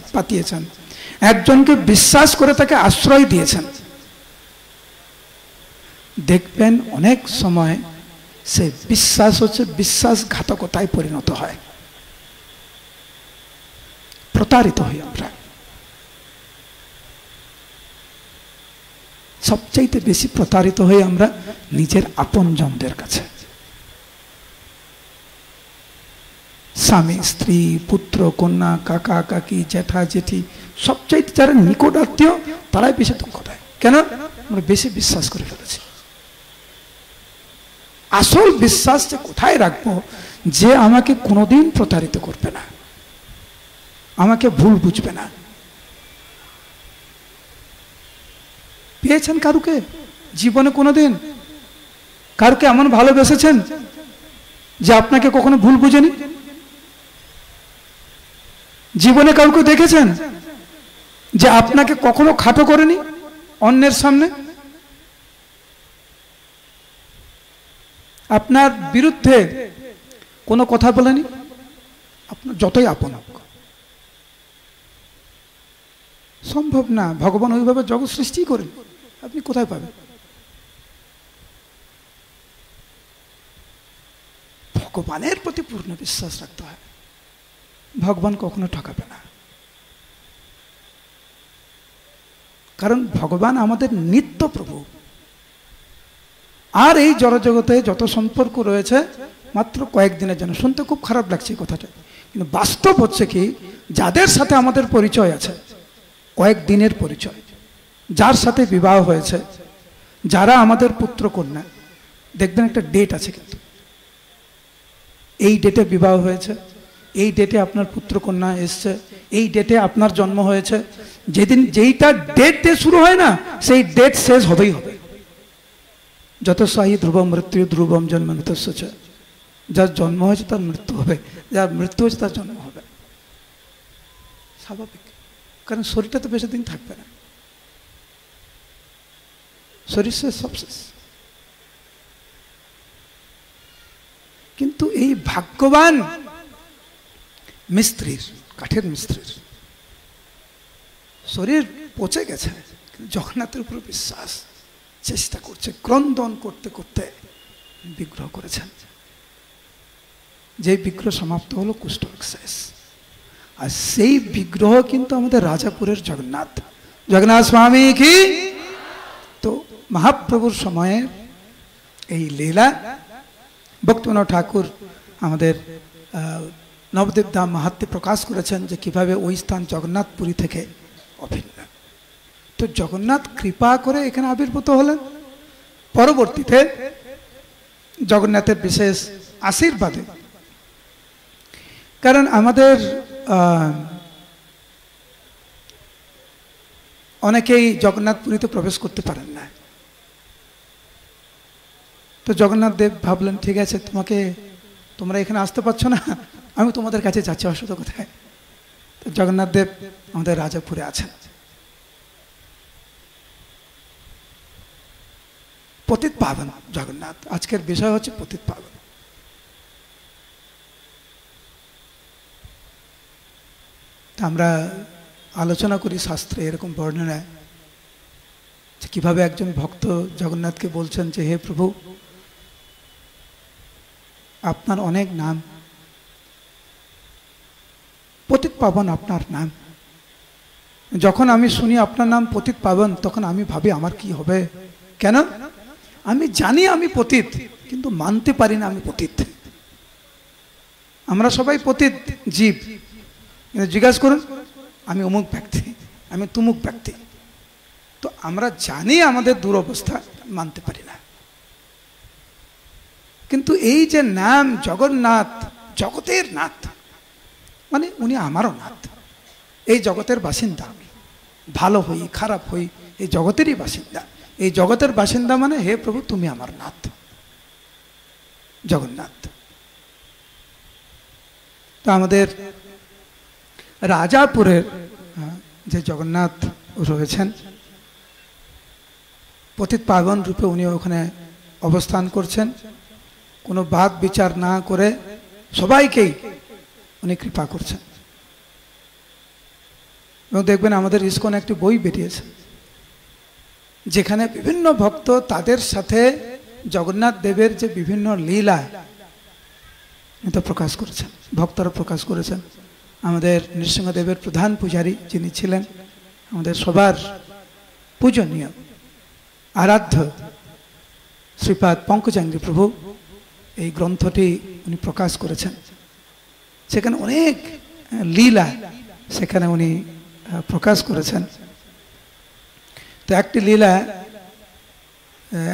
একজনকে বিশ্বাস করে তাকে আশ্রয় দিয়েছেন। দেখবেন অনেক সময় সে বিশ্বাস হচ্ছে বিশ্বাসঘাতকতায় পরিণত হয়, প্রতারিত হই আমরা। সবচাইতে বেশি প্রতারিত হই আমরা নিজের আপনজনদের কাছে। স্বামী, স্ত্রী, পুত্র, কন্যা, কাকা, কাকি, জ্যাঠা, জেঠি, সবচাইতে যারা নিকট আত্মীয় তারাই বেশি দুঃখ দেয়। কেন? আমরা বেশি বিশ্বাস করে ফেলেছি। আসল বিশ্বাস যে কোথায় রাখবো? যে আমাকে কোনোদিন প্রতারিত করবে না, আমাকে ভুল বুঝবে না। পেয়েছেন কারুকে জীবনে কোনোদিন? কারুকে এমন ভালোবেসেছেন যে আপনাকে কখনো ভুল বুঝেনি? জীবনে কাউকে দেখেছেন যে আপনাকে কখনো খাটো করেনি অন্যের সামনে? আপনার বিরুদ্ধে কোনো কথা বলেনি, আপনার যতই আপন হোক? সম্ভব না। ভগবান ওইভাবে জগৎ সৃষ্টি করেন, আপনি কোথায় পাবেন? ভগবানের প্রতি পূর্ণ বিশ্বাস রাখতে হয়। ভগবান কখনো ঠকাবে না, কারণ ভগবান আমাদের নিত্য প্রভু। আর এই জড়জগতে যত সম্পর্ক রয়েছে মাত্র কয়েকদিনের জন্য। শুনতে খুব খারাপ লাগছে কথাটা, কিন্তু বাস্তব হচ্ছে কি, যাদের সাথে আমাদের পরিচয় আছে কয়েকদিনের পরিচয়, যার সাথে বিবাহ হয়েছে, যারা আমাদের পুত্র কন্যা, দেখবেন একটা ডেট আছে, কিন্তু এই ডেটে বিবাহ হয়েছে, এই ডেটে আপনার পুত্র কন্যা এসছে, এই ডেটে আপনার জন্ম হয়েছে। যেদিন যেইটা ডেট দিয়ে শুরু হয় না, সেই ডেট শেষ হবেই হবে। যত সাহি ধ্রুবম মৃত্যু ধ্রুবম জন্ম মৃত্যুস্য। যার জন্ম হয়েছে তার মৃত্যু হবে, যার মৃত্যু হয়েছে তার জন্ম হবে, স্বাভাবিক। কারণ শরীরটা তো বেশি দিন থাকবে না, শরীর শেষ, সব শেষ। কিন্তু এই ভাগ্যবান মিস্ত্রির, কাঠের মিস্ত্রির শরীর পচে গেছে, জগন্নাথের উপর বিশ্বাস, চেষ্টা করছে, ক্রন্দন করতে করতে বিগ্রহ করেছেন। যে বিগ্রহ সমাপ্ত হলো, কুষ্ঠরোগ শেষ। আর সেই বিগ্রহ কিন্তু আমাদের রাজাপুরের জগন্নাথ, জগন্নাথ স্বামী কি। তো মহাপ্রভুর সময়ে এই লীলা ভক্তিবিনোদ ঠাকুর আমাদের নবদ্বীপ ধাম মাহাত্ম্যে প্রকাশ করেছেন যে কিভাবে ওই স্থান জগন্নাথপুরী থেকে অভিন্ন। তো জগন্নাথ কৃপা করে এখানে আবির্ভূত হলেন। পরবর্তীতে জগন্নাথের বিশেষ আশীর্বাদে, কারণ আমাদের অনেকেই জগন্নাথপুরীতে প্রবেশ করতে পারেন না। তো জগন্নাথ দেব ভাবলেন, ঠিক আছে, তোমরা এখানে আসতে পারছো না, আমি তোমাদের কাছে যাচ্ছি, অসুবিধা কোথায়? তো জগন্নাথ দেব আমাদের রাজাপুরে আছেন। পতিত পাবন জগন্নাথ, আজকের বিষয় হচ্ছে পতিত পাবন। আমরা আলোচনা করি শাস্ত্রে এরকম বর্ণনা যে কিভাবে একজন ভক্ত জগন্নাথকে বলছেন যে হে প্রভু, আপনার অনেক নাম, পতিত পাবন আপনার নাম। যখন আমি শুনি আপনার নাম পতিত পাবন, তখন আমি ভাবি আমার কি হবে। কেন? আমি জানি আমি পতিত, কিন্তু মানতে পারি না আমি পতিত। আমরা সবাই পতিত জীব, জিজ্ঞাসা করুন আমি অমুক ব্যক্তি, আমি তুমুক ব্যক্তি। তো আমরা জানি আমাদের দুরবস্থা, মানতে পারি না। কিন্তু এই যে নাম জগন্নাথ, জগতের নাথ, মানে উনি আমারও নাথ, এই জগতের বাসিন্দা। আমি ভালো হই খারাপ হই এই জগতেরই বাসিন্দা। এই জগতের বাসিন্দা মানে হে প্রভু তুমি আমার নাথ, জগন্নাথ। তো আমাদের রাজাপুরের যে জগন্নাথ রয়েছেন, পতিত পাবন রূপে উনি ওখানে অবস্থান করছেন। কোনো বাদ বিচার না করে সবাইকেই উনি কৃপা করছেন। এবং দেখবেন আমাদের ইসকনে একটি বই বেরিয়েছে, যেখানে বিভিন্ন ভক্ত তাদের সাথে জগন্নাথ দেবের যে বিভিন্ন লীলা এটা প্রকাশ করেছেন, ভক্তরা প্রকাশ করেছেন। আমাদের নৃসিংহদেবের প্রধান পূজারী যিনি ছিলেন, আমাদের সবার পূজনীয় আরাধ্য শ্রীপাদ পঙ্কজাঙ্গি প্রভু, এই গ্রন্থটি উনি প্রকাশ করেছেন। সেখানে অনেক লীলা সেখানে উনি প্রকাশ করেছেন। তো একটি লীলা,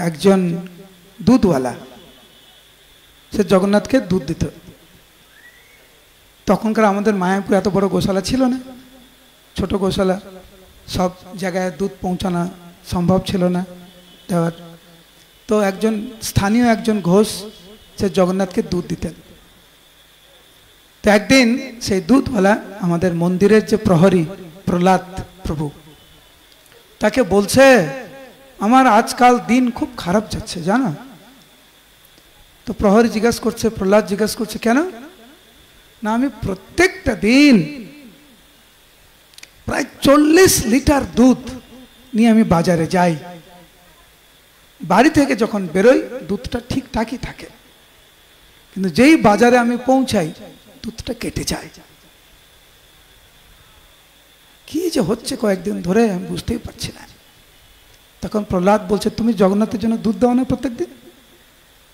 একজন দুধওয়ালা সে জগন্নাথকে দুধ দিত। তখনকার আমাদের মায়াপুর এত বড় গোশালা ছিল না, ছোট গোশালা, সব জায়গায় দুধ পৌঁছানো সম্ভব ছিল না দেওয়ার। তো একজন স্থানীয় একজন ঘোষ সে জগন্নাথকে দুধ দিতেন। তো একদিন সেই দুধওয়ালা আমাদের মন্দিরের যে প্রহরী প্রহ্লাদ প্রভু, তাকে বলছে, আমার আজকাল দিন খুব খারাপ যাচ্ছে জানো। তো প্রহরী জিজ্ঞাসা করছে, প্রহ্লাদ জিজ্ঞাসা করছে, কেন? না, আমি প্রত্যেকটা দিন প্রায় 40 লিটার দুধ নিয়ে আমি বাজারে যাই, বাড়ি থেকে যখন বেরোই দুধটা ঠিকঠাকই থাকে, কিন্তু যেই বাজারে আমি পৌঁছাই দুধটা কেটে যায়। কি যে হচ্ছে কয়েকদিন ধরে আমি বুঝতেই পারছি না। তখন প্রহ্লাদ বলছে, তুমি জগন্নাথের জন্য দুধ দাও না প্রত্যেক দিন?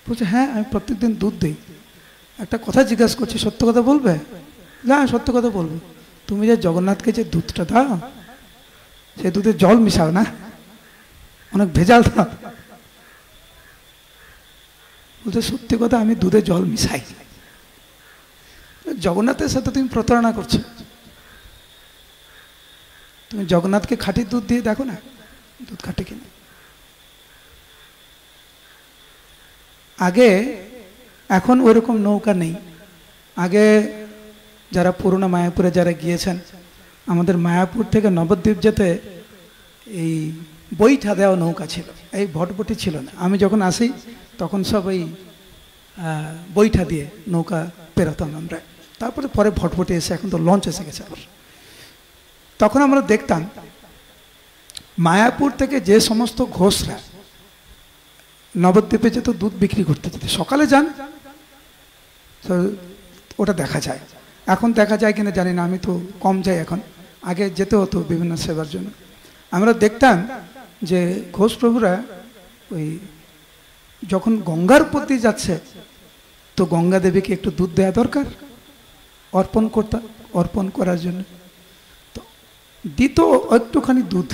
বলছে, হ্যাঁ আমি প্রত্যেকদিন দুধ দিই। একটা কথা জিজ্ঞাসা করছি, সত্য কথা বলবে? না, সত্য কথা বলবো। তুমি যে জগন্নাথকে যে দুধটা দাও, সে দুধে জল মিশাও না? অনেক ভেজাল দাও? বলছে, সত্যি কথা, আমি দুধে জল মিশাই। জগন্নাথের সাথে তুমি প্রতারণা করছো। তুমি জগন্নাথকে খাঁটি দুধ দিয়ে দেখো না, দুধ খাঁটি কিনা। আগে, এখন ওইরকম নৌকা নেই। আগে যারা পুরোনো মায়াপুরে যারা গিয়েছেন, আমাদের মায়াপুর থেকে নবদ্বীপ যেতে এই বৈঠা দেওয়া নৌকা ছিল, এই ভটভটি ছিল না। আমি যখন আসি তখন সব এই বৈঠা দিয়ে নৌকা পেরোতাম আমরা। তারপরে পরে ভটভটি এসে, এখন তো লঞ্চ এসে গেছে। তখন আমরা দেখতাম মায়াপুর থেকে যে সমস্ত ঘোষরা নবদ্বীপে যেত দুধ বিক্রি করতে যেত, সকালে যান, ওটা দেখা যায়। এখন দেখা যায় কিনা জানি না, আমি তো কম যাই এখন, আগে যেতে হতো বিভিন্ন সেবার জন্য। আমরা দেখতাম যে ঘোষ প্রভুরা ওই যখন গঙ্গার প্রতি যাচ্ছে, তো গঙ্গা দেবীকে একটু দুধ দেওয়া দরকার অর্পণ করার জন্য। তো দিত একটুখানি দুধ,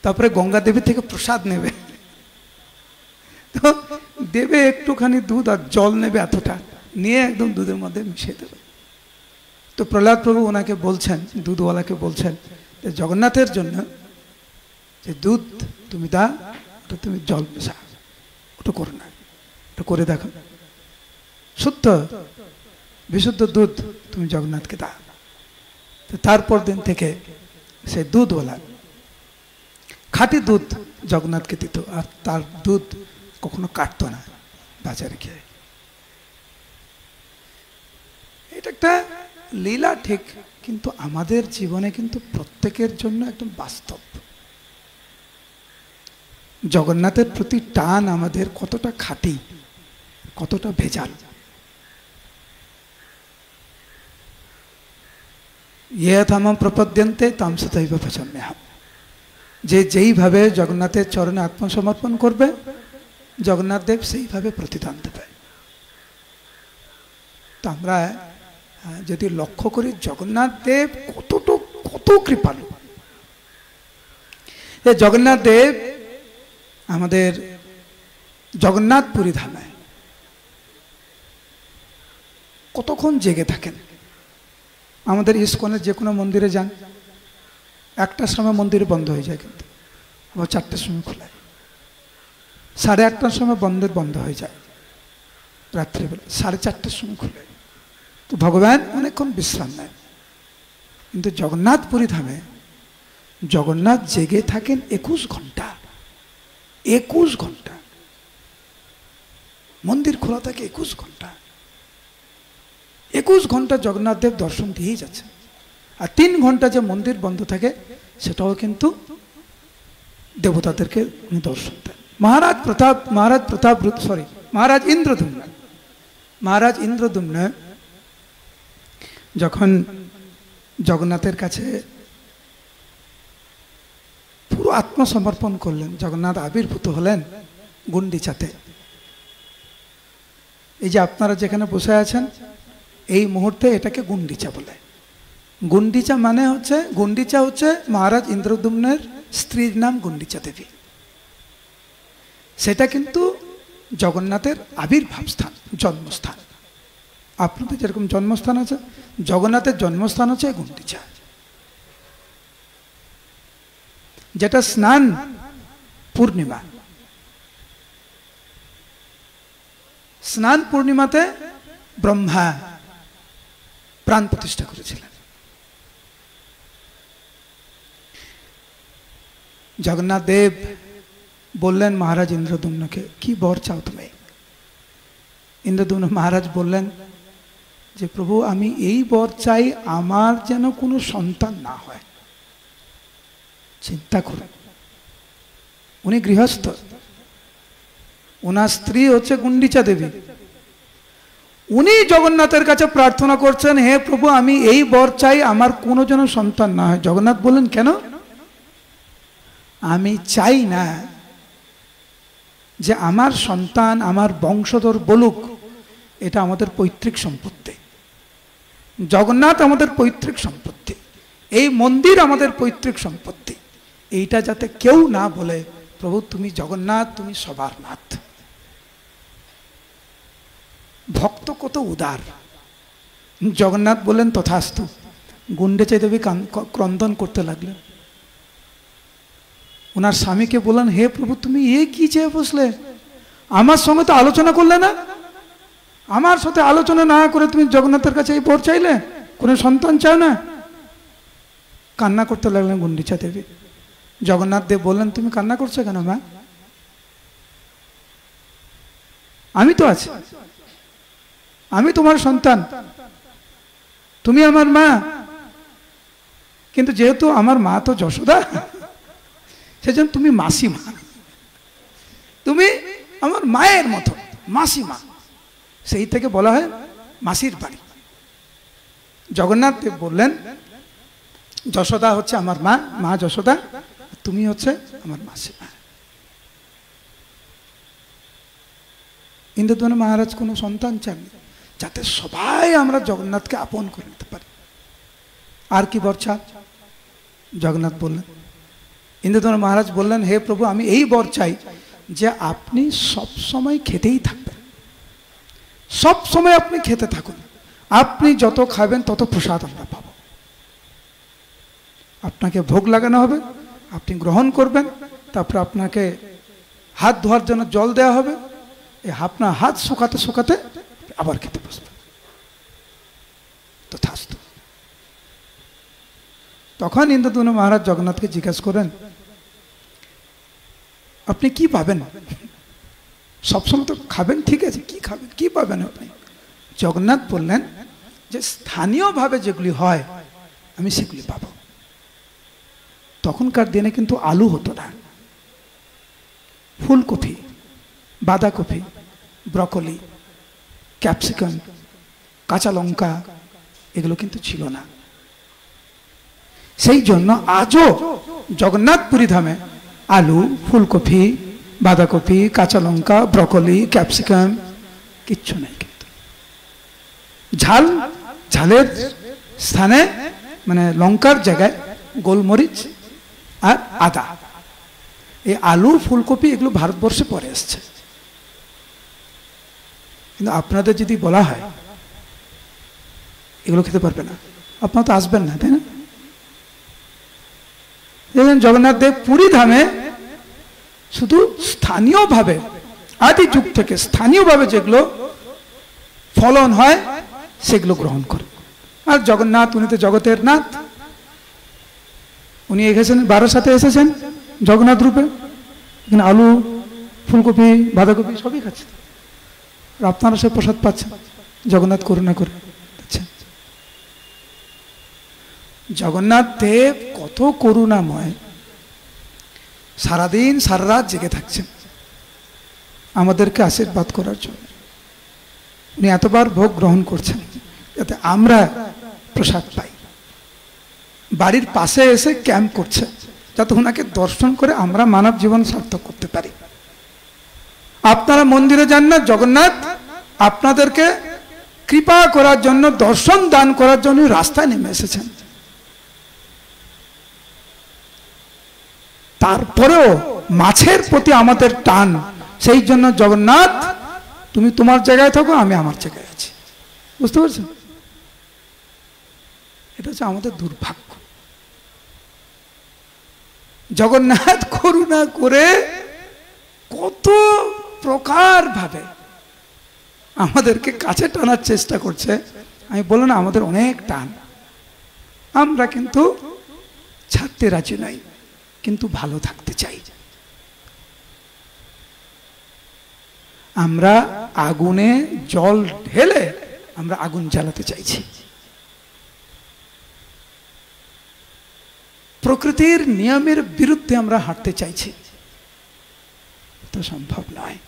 তারপরে গঙ্গা দেবী থেকে প্রসাদ নেবে, তো দেবে একটুখানি দুধ আর জল নেবে এতটা, নিয়ে একদম দুধের মধ্যে মিশিয়ে দেবে। তো প্রহ্লাদ প্রভু ওনাকে বলছেন, দুধওয়ালাকে বলছেন, জগন্নাথের জন্য যে দুধ তুমি দাও, ওটা তুমি জল মেশা, ওটা করো না, ওটা করে দেখো, শুদ্ধ বিশুদ্ধ দুধ তুমি জগন্নাথকে দাও। তো তারপর দিন থেকে সেই দুধওয়ালা খাঁটি দুধ জগন্নাথকে দিত, আর তার দুধ কখনো কাটতো না বাজারে গিয়ে। এটা একটা লীলা ঠিক, কিন্তু আমাদের জীবনে কিন্তু প্রত্যেকের জন্য একদম বাস্তব। জগন্নাথের প্রতি টান আমাদের কতটা খাঁটি, কতটা ভেজাল। ইয়থামম প্রপদ্যন্তে তাম সতৈব ভজাম্যহম। যে যেইভাবে জগন্নাথের চরণে আত্মসমর্পণ করবে, জগন্নাথ দেব সেইভাবে প্রতিদান দেবে। তো আমরা যদি লক্ষ্য করি জগন্নাথ দেব কত কৃপালু। জগন্নাথ দেব আমাদের জগন্নাথপুরী ধামে কতক্ষণ জেগে থাকেন। আমাদের ইস্কনের যে কোনো মন্দিরে যান, 1টার সময় মন্দির বন্ধ হয়ে যায়, কিন্তু আবার 4টার সময় খোলা, 8:30টার সময় মন্দির বন্ধ হয়ে যায়, রাত্রিবেলা 4:30টার সময় খুলে। তো ভগবান অনেকক্ষণ বিশ্রাম নেন। কিন্তু জগন্নাথপুরী ধামে জগন্নাথ জেগে থাকেন 21 ঘন্টা। 21 ঘন্টা মন্দির খোলা থাকে, 21 ঘন্টা। 21 ঘন্টা জগন্নাথ দেব দর্শন দিয়েই যাচ্ছে। আর 3 ঘন্টা যে মন্দির বন্ধ থাকে, সেটাও কিন্তু দেবতাদেরকে উনি দর্শন দেন। মহারাজ ইন্দ্রদুম্ন যখন জগন্নাথের কাছে পুরো আত্মসমর্পণ করলেন, জগন্নাথ আবির্ভূত হলেন গুন্ডিচাতে। এই যে আপনারা যেখানে বসে আছেন, এই মুহূর্তে এটাকে গুন্ডিচা বলে। গুন্ডিচা মানে হচ্ছে, গুন্ডিচা হচ্ছে মহারাজ ইন্দ্রদ্যুম্নের স্ত্রীর নাম গুন্ডিচা দেবী। সেটা কিন্তু জগন্নাথের আবির্ভাব স্থান, জন্মস্থান। আপনাদের যেরকম জন্মস্থান আছে, জগন্নাথের জন্মস্থান হচ্ছে গুন্ডিচা, যেটা স্নান পূর্ণিমা। স্নান পূর্ণিমাতে ব্রহ্মা প্রাণ প্রতিষ্ঠা করেছিলেন। জগন্নাথ দেব বললেন মহারাজ ইন্দ্রদ্যুম্নকে, কি বর চাও তুমি? ইন্দ্রদ্যুম্ন মহারাজ বললেন যে প্রভু, আমি এই বর চাই, আমার যেন কোনো সন্তান না হয়। চিন্তা করুন, উনি গৃহস্থ, ওনার স্ত্রী হচ্ছে গুন্ডিচা দেবী, উনি জগন্নাথের কাছে প্রার্থনা করছেন, হে প্রভু আমি এই বর চাই, আমার কোনো যেন সন্তান না হয়। জগন্নাথ বললেন, কেন? আমি চাই না যে আমার সন্তান, আমার বংশধর বলুক এটা আমাদের পৈতৃক সম্পত্তি। জগন্নাথ আমাদের পৈতৃক সম্পত্তি, এই মন্দির আমাদের পৈতৃক সম্পত্তি, এইটা যাতে কেউ না বলে, প্রভু তুমি জগন্নাথ, তুমি সবার নাথ। ভক্ত কত উদার। জগন্নাথ বললেন তথাস্তু। গুন্ডিচা দেবী ক্রন্দন করতে লাগলেন। ওনার স্বামীকে বললেন, হে প্রভু তুমি কি চেয়ে বসলে? আমার সঙ্গে তো আলোচনা করলে না, আমার সাথে আলোচনা না করে তুমি জগন্নাথের কাছে এই বর চাইলে, কোনো সন্তান চাও না? কান্না করতে লাগলেন গুন্ডিচা দেবী। জগন্নাথ দেব বললেন, তুমি কান্না করছো কেন মা? আমি তো আছি, আমি তোমার সন্তান, তুমি আমার মা। কিন্তু যেহেতু আমার মা তো যশোদা, সেজন্য তুমি মাসিমা, তুমি আমার মায়ের মতো, মাসিমা। সেই থেকে বলা হয় মাসির বাড়ি। জগন্নাথ দেব বললেন, যশোদা হচ্ছে আমার মা, মা যশোদা, তুমি হচ্ছে আমার মাসিমা। ইন্দ্রদ্যুম্ন মহারাজ কোনো সন্তান চাননি, যাতে সবাই আমরা জগন্নাথকে আপন করে নিতে পারি। আর কি বর চান? জগন্নাথ বললেন, ইন্দ্রদ্যুম্ন মহারাজ বললেন, হে প্রভু আমি এই বর চাই যে আপনি সব সময় খেতেই থাকবেন, সব সময় আপনি খেতে থাকুন, আপনি যত খাবেন তত প্রসাদ আমরা পাবো। আপনাকে ভোগ লাগানো হবে, আপনি গ্রহণ করবেন, তারপর আপনাকে হাত ধোয়ার জন্য জল দেওয়া হবে, এই আপনার হাত শুকাতে শুকাতে আবার খেতে বসবেন। তথাস্তু। তখন ইন্দ্রদ্যুম্ন মহারাজ জগন্নাথকে জিজ্ঞাসা করেন, আপনি কি পাবেন? সবসময় তো খাবেন, ঠিক আছে, কি খাবেন, কি পাবেন আপনি? জগন্নাথ বললেন যে স্থানীয়ভাবে যেগুলি হয় আমি সেগুলি পাবো। তখনকার দিনে কিন্তু আলু হতো না, ফুলকপি, বাঁধাকপি, ব্রকলি, ক্যাপসিকাম, কাঁচা লঙ্কা এগুলো কিন্তু ছিল না। সেই জন্য আজও জগন্নাথপুরী ধামে আলু, ফুলকপি, বাঁধাকপি, কাঁচা লঙ্কা, ব্রকলি, ক্যাপসিকাম কিচ্ছু নেই। কিন্তু ঝাল, ঝালের স্থানে মানে লঙ্কার জায়গায় গোলমরিচ আর আদা। এই আলু, ফুলকপি এগুলো ভারতবর্ষে পরে এসছে। কিন্তু আপনাদের যদি বলা হয় এগুলো খেতে পারবে না, আপনারা তো আসবেন না, তাই না? জগন্নাথ দেব পুরী ধামে শুধু স্থানীয়ভাবে, আদি যুগ থেকে স্থানীয়ভাবে যেগুলো ফলন হয় সেগুলো গ্রহণ করে। আর জগন্নাথ উনি তো জগতের নাথ, উনি এসেছেন বারাসাতে, এসেছেন জগন্নাথ রূপে, এখানে আলু, ফুলকপি, বাঁধাকপি সবই খাচ্ছেন, আর আপনারা সে প্রসাদ পাচ্ছেন জগন্নাথ করুণা করে। জগন্নাথ দেব কত করুণাময়, সারাদিন সারা রাত জেগে থাকছেন আমাদেরকে আশীর্বাদ করার জন্য। উনি এতবার ভোগ গ্রহণ করছেন যাতে আমরা প্রসাদ পাই। বাড়ির পাশে এসে ক্যাম্প করছে যাতে ওনাকে দর্শন করে আমরা মানব জীবন সার্থক করতে পারি। আপনারা মন্দিরে যান না, জগন্নাথ আপনাদেরকে কৃপা করার জন্য, দর্শন দান করার জন্য রাস্তায় নেমে এসেছেন। তারপরেও মাছের প্রতি আমাদের টান, সেই জন্য জগন্নাথ তুমি তোমার জায়গায় থাকো, আমি আমার জায়গায় আছি। বুঝতে পারছেন? এটা হচ্ছে আমাদের দুর্ভাগ্য। জগন্নাথ করুণা করে কত প্রকার ভাবে আমাদেরকে কাছে টানার চেষ্টা করছে। আমি বললাম না, আমাদের অনেক টান, আমরা কিন্তু ছাড়তে রাজি নই, কিন্তু ভালো থাকতে চাই। আমরা আগুনে জল ঢেলে আমরা আগুন জ্বালাতে চাইছি। প্রকৃতির নিয়মের বিরুদ্ধে আমরা হাঁটতে চাইছি, তো সম্ভব নয়।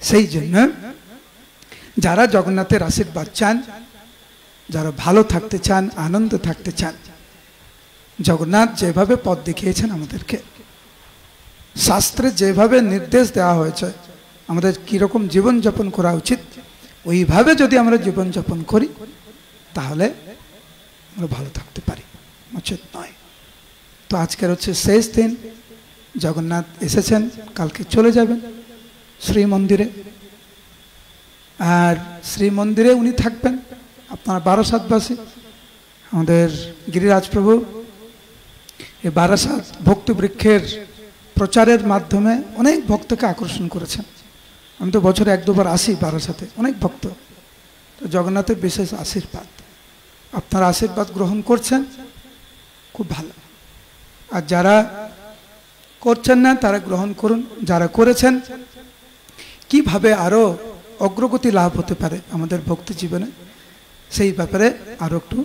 সেই জন্য যারা জগন্নাথের আশীর্বাদ চান, যারা ভালো থাকতে চান, আনন্দ থাকতে চান, জগন্নাথ যেভাবে পথ দেখিয়েছেন আমাদেরকে, শাস্ত্রে যেভাবে নির্দেশ দেওয়া হয়েছে আমাদের কিরকম জীবনযাপন করা উচিত, ওইভাবে যদি আমরা জীবনযাপন করি তাহলে আমরা ভালো থাকতে পারি, উচিত নয়। তো আজকের হচ্ছে শেষ দিন, জগন্নাথ এসেছেন, কালকে চলে যাবেন শ্রী মন্দিরে, আর শ্রী মন্দিরে উনি থাকবেন। আপনারা বারাসাতবাসী, আমাদের গিরিরাজ প্রভু এই বারাসাত ভক্তি বৃক্ষের প্রচারের মাধ্যমে অনেক ভক্তকে আকর্ষণ করেছেন। আমি তো বছরে 1-2 বার আসি বারাসাতে, অনেক ভক্ত। তো জগন্নাথের বিশেষ আশীর্বাদ, আপনারা আশীর্বাদ গ্রহণ করছেন, খুব ভালো। আর যারা করছেন না তারা গ্রহণ করুন, যারা করেছেন কিভাবে আরো অগ্রগতি লাভ হতে পারে আমাদের ভক্তি জীবনে, সেই ব্যাপারে আরো একটু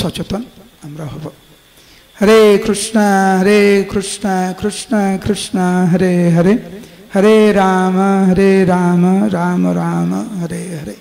সচেতন আমরা হব। হরে কৃষ্ণ কৃষ্ণ কৃষ্ণ হরে হরে, হরে রাম রাম রাম হরে হরে।